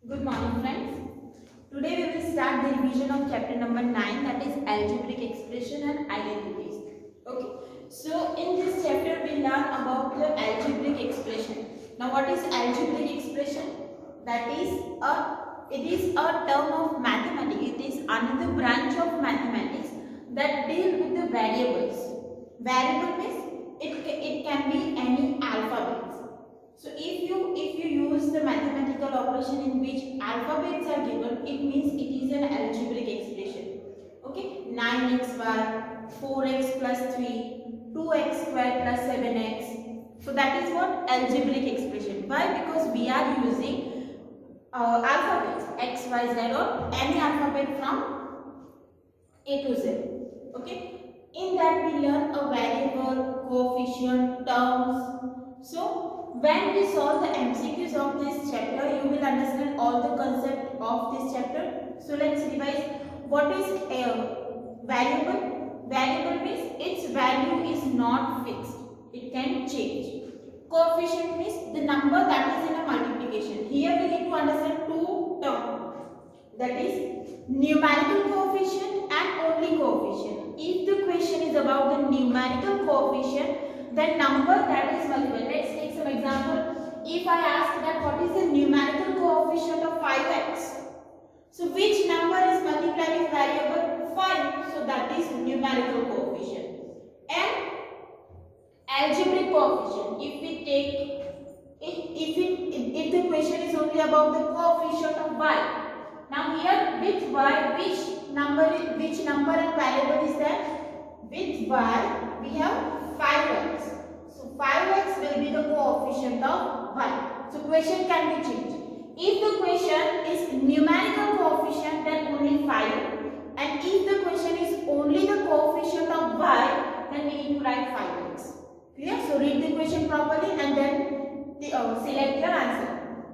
Good morning, friends. Today we will start the revision of chapter number 9, that is algebraic expression and identities. Okay. So in this chapter we learn about the algebraic expression. Now what is algebraic expression? That is it is a term of mathematics. It is another branch of mathematics that deal with the variables. Variable means it can be any alphabets. So if you use the mathematical operation in which alphabets are given, it means it is an algebraic expression. Okay, 9xy, 4x plus 3, 2x square plus 7x. So that is what algebraic expression. Why? Because we are using alphabets x, y, z, or any alphabet from A to Z. Okay, in that we learn a variable, coefficient, terms. So when we solve the MCQs of this chapter, you will understand all the concept of this chapter. So let's revise. What is a variable? Variable means its value is not fixed. It can change. Coefficient means the number that is in a multiplication. Here we need to understand two terms. That is numerical coefficient and only coefficient. If the question is about the numerical coefficient, then number that is multiplied. Let's take some example. If I ask that what is the numerical coefficient of 5x, so which number is multiplied with variable 5? So that is numerical coefficient. And algebraic coefficient. If we take if the question is only about the coefficient of y. Now here with y, which number and variable is that? With y we have 5x. So 5x will be the coefficient of y. So question can be changed. If the question is numerical coefficient, then only 5. And if the question is only the coefficient of y, then we need to write 5x. Clear? So read the question properly and then select your answer.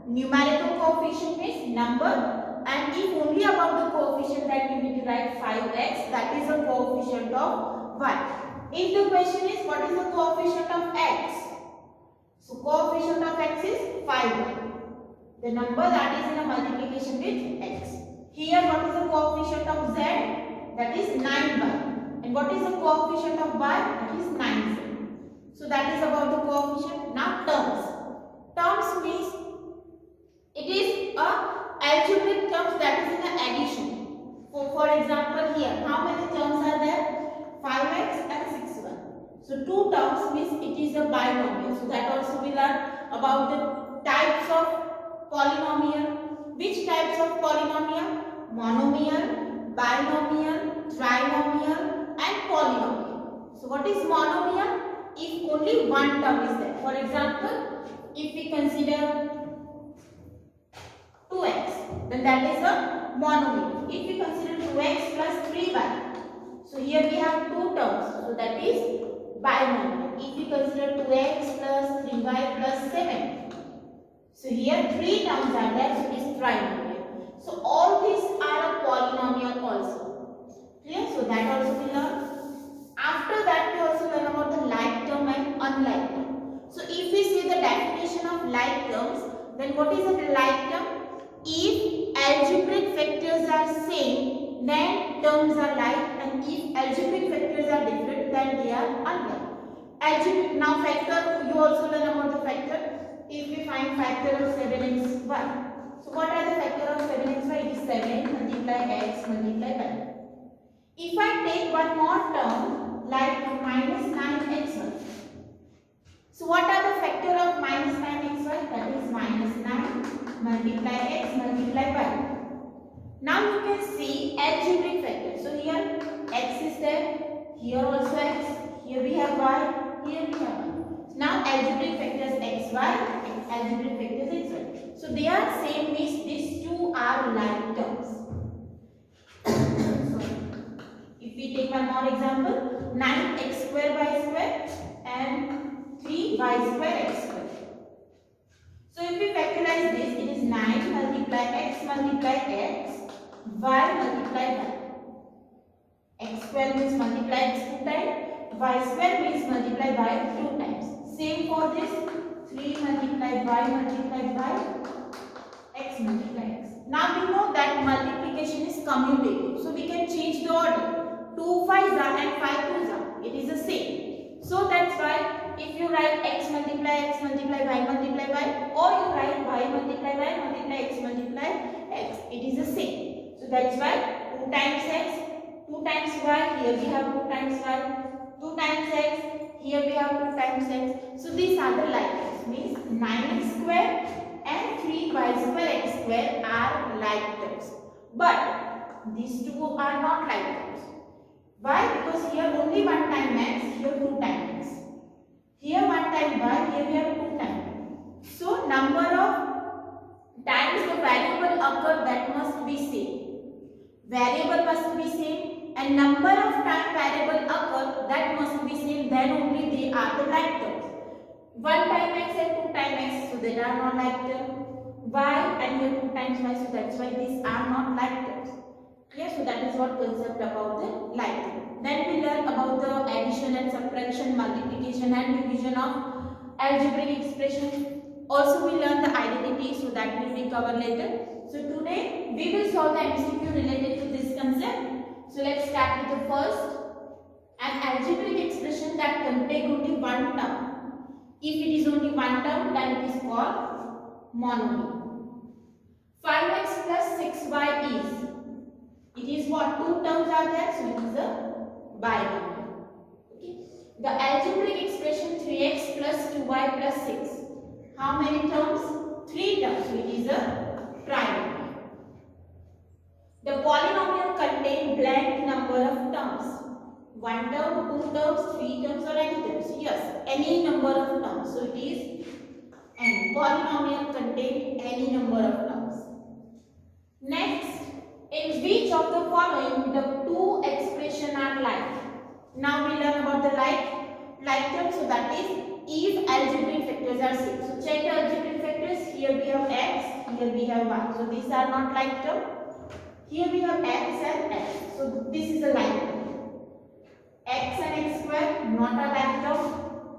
Numerical coefficient means number. And if only about the coefficient, that you need to write 5x, that is the coefficient of y. If the question is what is the coefficient of x? So coefficient of x is 5y. The number that is in a multiplication with x. Here what is the coefficient of z? That is 9y. And what is the coefficient of y? That is 9z. So that is about the coefficient. Now terms. Terms means it is a algebraic terms that is in the addition. For example here, how many terms are there? 5x and 6y. So two terms means it is a binomial. So that also we learn about the types of polynomial. Which types of polynomial? Monomial, binomial, trinomial and polynomial. So what is monomial? If only one term is there. For example, if we consider 2x, then that is a monomial. If we consider 2x plus 3y, so here we have two terms, so that is binomial. If we consider 2x plus 3y plus 7, so here three terms are there, so it is trinomial. So all these are a polynomial also. Clear? So that also we learn. After that we also learn about the like term and unlike term. So if we see the definition of like terms, then what is a like term? If algebraic factors are same, then terms are like, and if algebraic factors are different, then they are unlike. Algebraic, now factor, you also learn about the factor. If we find factor of 7xy, so what are the factor of 7xy? It is 7 multiply x multiply y. If I take one more term like minus 9xy, so what are the factor of minus 9xy? That is minus 9 multiply x multiply y. Now you can see algebraic factors. So here x is there, here also x, here we have y, here we have y. Now algebraic factors xy, algebraic factors xy. So they are same, means these two are like terms. If we take one more example, 9x square y square and 3y square x square. So if we factorize this, it is 9 multiply x multiply x, y multiply y. X square means multiply x 2 times, y square means multiply y 2 times. Same for this, 3 multiply y, x x multiply x. Now we know that multiplication is commutative, so we can change the order. 2 5s are and 5 2s are. It is the same. So that's why if you write x multiply y multiply y, or you write y multiply x multiply x, it is the same. So that's why 2 times x, 2 times y, here we have 2 times y, 2 times x, here we have 2 times x. So these are the like terms, means 9x square and 3y square x square are like terms. But these two are not like terms. Why? Because here only one time x, here 2 times x. Here one time y, here we have 2 times. So number of times the variable occur, that must be same. Variable must be same, and number of time variable occur, that must be same. Then only they are the like terms. 1 time x and 2 time x, so they are not like terms. Y and here 2 times y, so that's why these are not like terms. Yeah, so that is what concept about the like term. Then we learn about the addition and subtraction, multiplication and division of algebraic expression. Also we learn the identity, so that will be covered later. So today we will solve the MCQ related to this concept. So let's start with the first. An algebraic expression that contains only one term. If it is only one term, then it is called monomial. 5x plus 6y is. It is what? 2 terms are there, so it is a binomial. Okay. The algebraic expression 3x plus 2y plus 6. How many terms? 3 terms, so it is a trinomial. The polynomial contains blank number of terms. 1 term, 2 terms, 3 terms, or any terms. Yes, any number of terms. So it is any. Polynomial contains any number of terms. Next, in which of the following the two expressions are like? Now we learn about the like terms. So that is if algebraic factors are same. So check the algebraic factors. Here we have x, here we have y. So these are not like term. Here we have x and x. So this is a like term. X and x square, not a like term.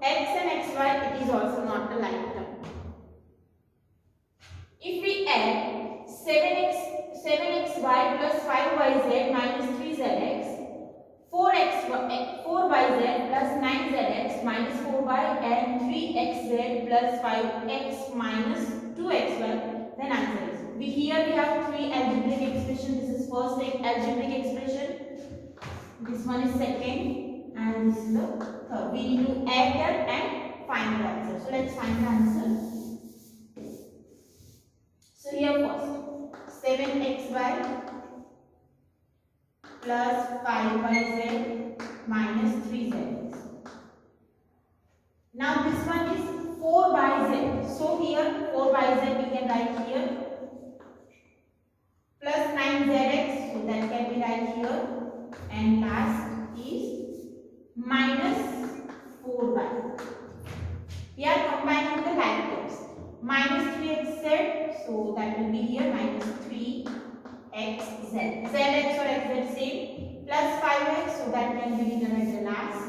X and xy, it is also not a like term. If we add 7xy plus 5yz minus 3zx, 4yz plus 9zx minus 4y, and 3xz plus 5x minus 2xy, then answer is. Here we have 3 algebraic expressions. This is first algebraic expression. This one is second, and this is the third. We need to add that and find the answer. So let's find the answer. So here first, 7xy plus 5yz minus 3zx. Now this one is 4yz. So here 4yz we can write here, plus 9zx, so that can be right here, and last is minus 4y. We are combining the like terms. Minus 3xz, so that will be here minus 3xz. Zx or xz same. Plus 5x, so that can be written as the last.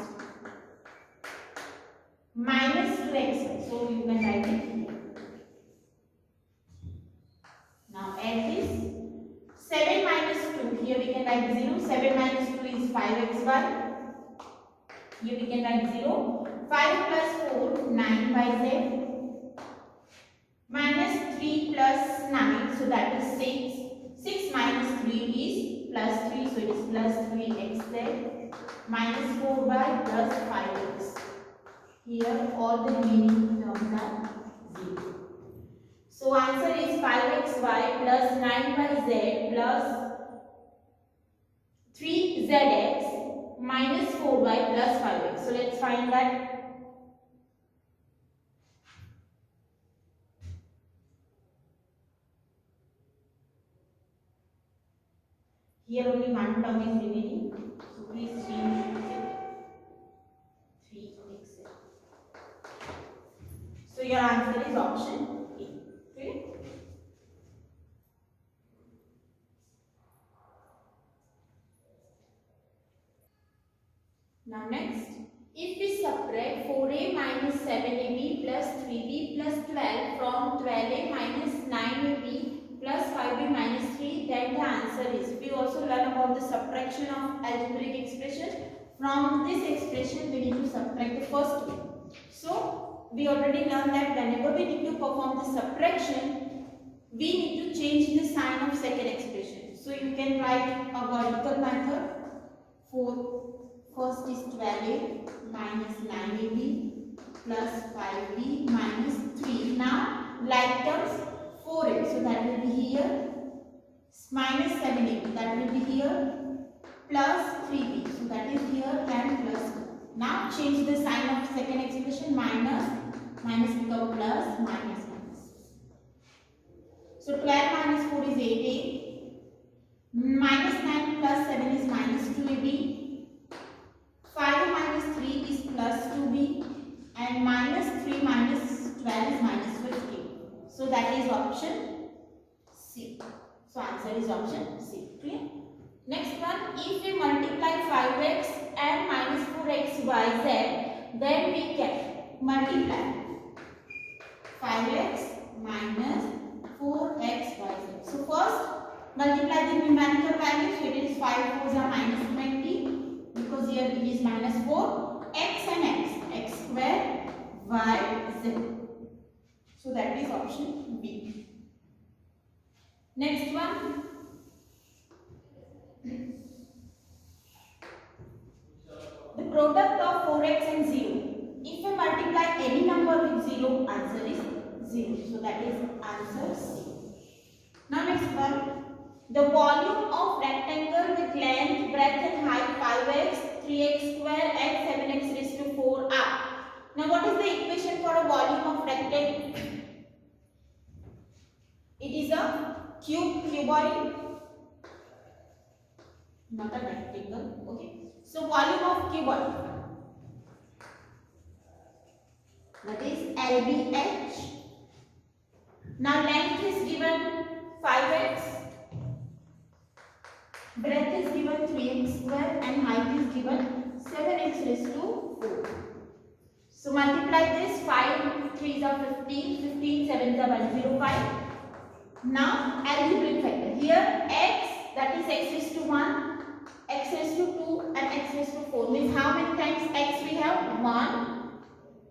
Minus 2xy, so you can write it here. Now add this. 7 minus 2, here we can write 0. 7 minus 2 is 5xy. Here we can write 0. 5 plus 4, 9yz. Minus 3 plus 9, so that is 6. 6 minus 3 is plus 3, so it is plus 3xz. Minus 4y plus 5x. Here all the remaining terms are 0. So answer is 5xy plus 9yz plus 3zx minus 4y plus 5x. So let's find that. Here only one term is remaining, so please change it. 3xz. So your answer is option A. Okay? Now next, if we subtract 4a minus 7ab plus 3b plus 12 from 12a minus 9ab plus answer is. We also learn about the subtraction of algebraic expression. From this expression we need to subtract the first one. So we already learned that whenever we need to perform the subtraction, we need to change the sign of second expression. So you can write a vertical method. First is 12a minus 9ab plus 5b minus 3. Now like terms 4a, so that will be here, minus 7a, that will be here, plus 3b, so that is here, and plus 2. Now change the sign of second expression, minus become plus, minus. So 12 minus 4 is 8a, minus 9 plus 7 is minus 2ab, 5 minus 3 is plus 2b, and minus 3 minus 12 is minus 15. So that is option C. So answer is option C. Clear? Next one, if we multiply 5x and minus 4xyz, then we can multiply 5x minus 4xyz. So first multiply the numerical values. So it is 5 4s are minus 20, because here it is minus 4, x and x square y z. So that is option B. Next one, the product of 4x and 0. If we multiply any number with 0, answer is 0. So that is answer C. Now next one, the volume of rectangle with length, breadth and height 5x, 3x square and 7x raised to 4 are. Now what is the equation for a volume of rectangle? It is a cuboid, not a rectangle. Okay. So volume of cuboid, that is LBH. Now length is given 5x, breadth is given 3x square and height is given 7x raised to 4. So multiply this, 5 3s are 15, 15 7s are 105. Now algebraic factor. Here x, that is x raised to 1, x raised to 2 and x raised to 4. Means how many times x we have? 1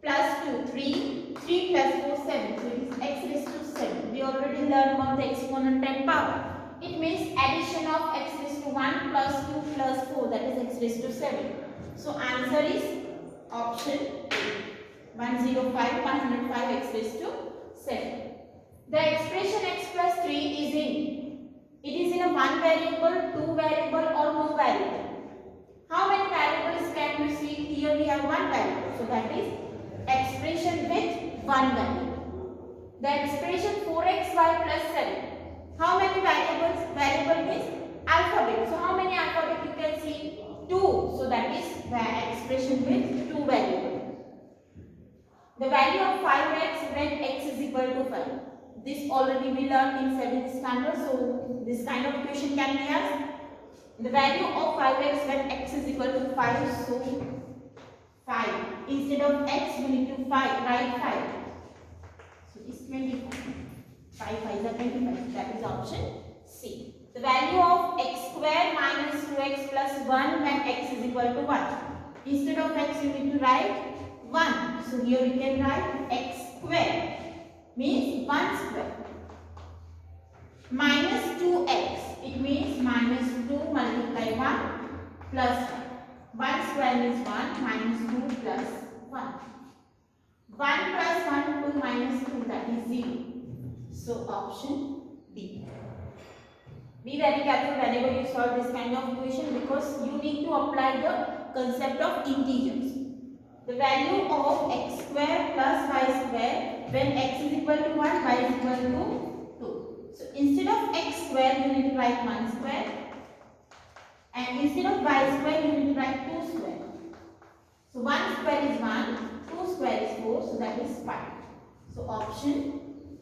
plus 2, 3, 3 plus 4, 7. So it is x raised to 7. We already learned about the exponent and power. It means addition of x raised to 1 plus 2 plus 4, that is x raised to 7. So answer is option A, 105, 105 x raised to 7. The expression x plus 3 is in a one variable, two variable or no variable. How many variables can we see? Here we have one variable. So that is expression with one variable. The expression 4xy plus 7. How many variables? Variable means alphabet. So how many alphabet you can see? 2. So that is the expression with two variables. The value of 5x when x is equal to 5. This already we learned in 7th standard. So this kind of question can be asked. The value of 5x when x is equal to 5. So 5. Instead of x we need to write 5. So it's 25. 5 5s are 25. That is option C. The value of x square minus 2x plus 1 when x is equal to 1. Instead of x you need to write 1. So here we can write x square means 1 square. Minus 2x, it means minus 2 multiply 1 plus 1 square means 1 minus 2 plus 1. 1 plus 1 2 minus 2, that is 0. So option B. Be very careful whenever you solve this kind of equation, because you need to apply the concept of integers. The value of x square plus y square when x is equal to 1, y is equal to 2. So instead of x square you need to write 1 square, and instead of y square you need to write 2 square. So 1 square is 1, 2 square is 4, so that is 5. So option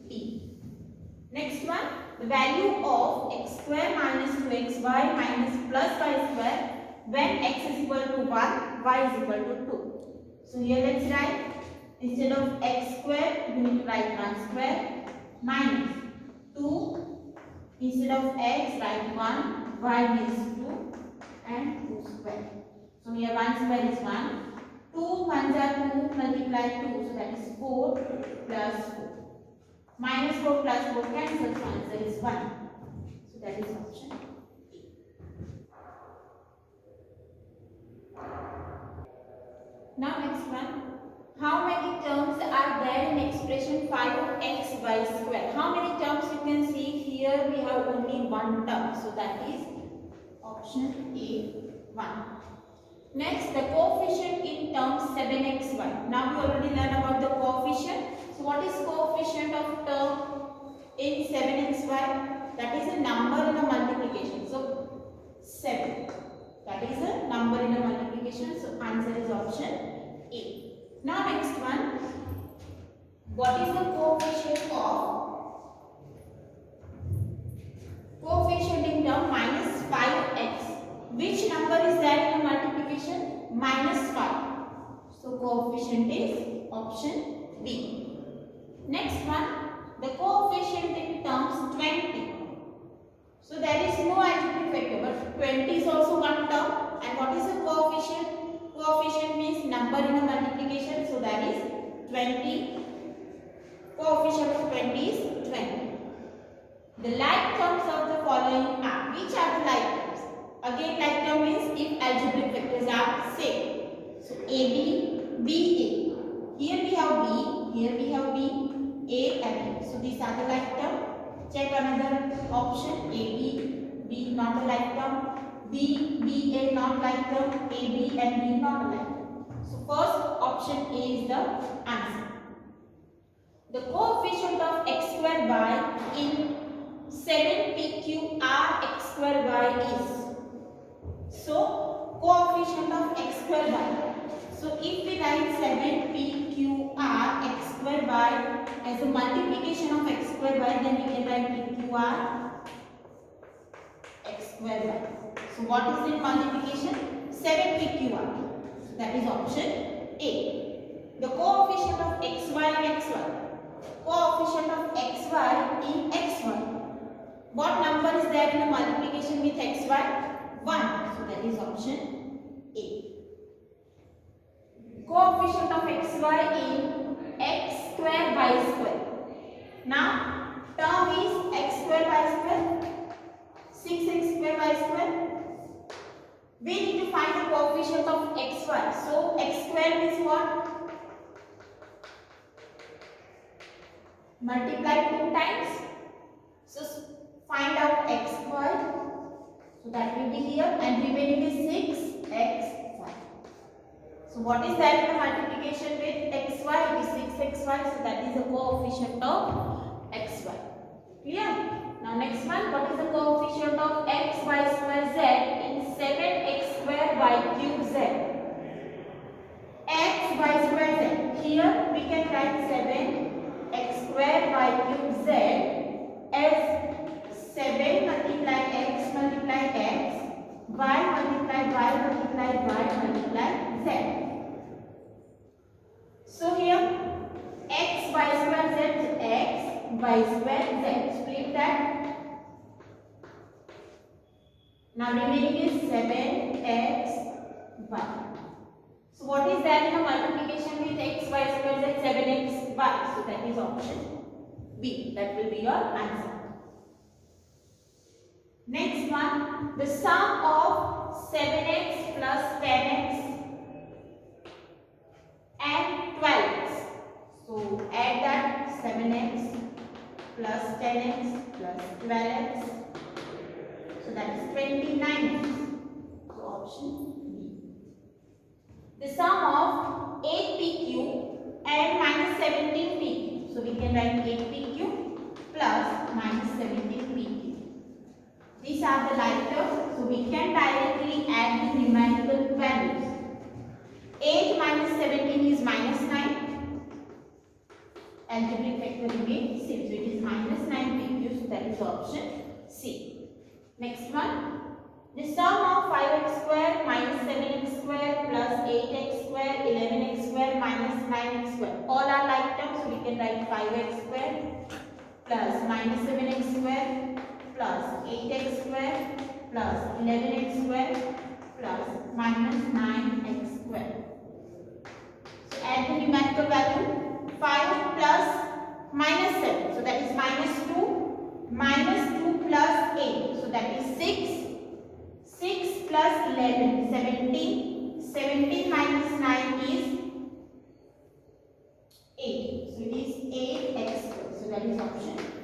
B. Next one, the value of x square minus 2xy minus plus y square when x is equal to 1, y is equal to 2. So here let's write, instead of x square we need to write 1 square minus 2 Instead of x, write 1, y is 2 and 2 square. So here 1 square is 1. 2 ones are 2, multiply 2, so that is 4 plus 4. Minus 4 plus 4 cancels, so answer is 1. So that is option A. Now next one. How many terms are there in expression 5xy square? How many terms you can see here? We have only one term, so that is option A, 1. Next, the coefficient in terms 7xy. Now we already learned about the coefficient. So what is coefficient of term in 7xy? That is a number in a multiplication. So 7. That is a number in a multiplication. So answer is option A. Now next one. What is the coefficient in term minus 5x? Which number is there in a multiplication? Minus 5. So coefficient is option B. Next one. The coefficient in terms 20. So there is no algebraic factor, but 20 is also one term. And what is the coefficient? Coefficient means number in a multiplication. So that is 20. Coefficient of 20 is 20. The like terms of the following are. Which are the like terms? Again, like term means if algebraic factors are same. So AB, BA. Here we have B, here we have B, A and A. So these are the like term. Check another option. AB, B not a like term. B, BA not like term. AB and B not a like term. So first option A is the answer. The coefficient of x square y in 7pqr x square y is. So coefficient of x square y. So if we write 7pqr x square y as a multiplication of x square y, then we can write pqr x square y. So what is the multiplication? 7pqr. So that is option A. The coefficient of xy in xy. Coefficient of xy in xy. What number is there in the multiplication with xy? 1. So that is option A. Coefficient of xy in x square y square. Now term is x square y square, 6x square y square. We need to find the coefficient of xy. So x square means what? Multiply 2 times. So find out x square. So that will be here, and remaining is 6xy. So what is that in the multiplication with xy? It is 6xy. So that is the coefficient of xy. Clear? Now next one, what is the coefficient of xy square z in 7x square y cube z? X y square z. Here we can write 7x square y cube z as 7 multiply x multiply x, y multiply y multiply y multiply z. So here x y square z is x y square z. Split that. Now remaining is 7x y. So what is that in the multiplication with x y square z? 7x y. So that is option B. That will be your answer. Next one, the sum of 7x plus 10x and 12x. So add that 7x plus 10x plus 12x. So that is 29x. So option B. The sum of 8pq and minus 17pq. So we can write 8pq plus minus 17pq. These are the like terms, so we can directly add the numerical values. 8 minus 17 is minus 9. Algebraic factor remains same, so it is minus 9pq, so that is option C. Next one, the sum of 5x square minus 7x square plus 8x square, 11x square minus 9x square. All are like terms, so we can write 5x square plus minus 7x square plus 8x square plus 11x square plus minus 9x square. So add the numerical value. 5 plus minus 7. So that is minus 2. Minus 2 plus 8. So that is 6. 6 plus 11. 17. 17 minus 9 is 8. So it is 8x square. So that is option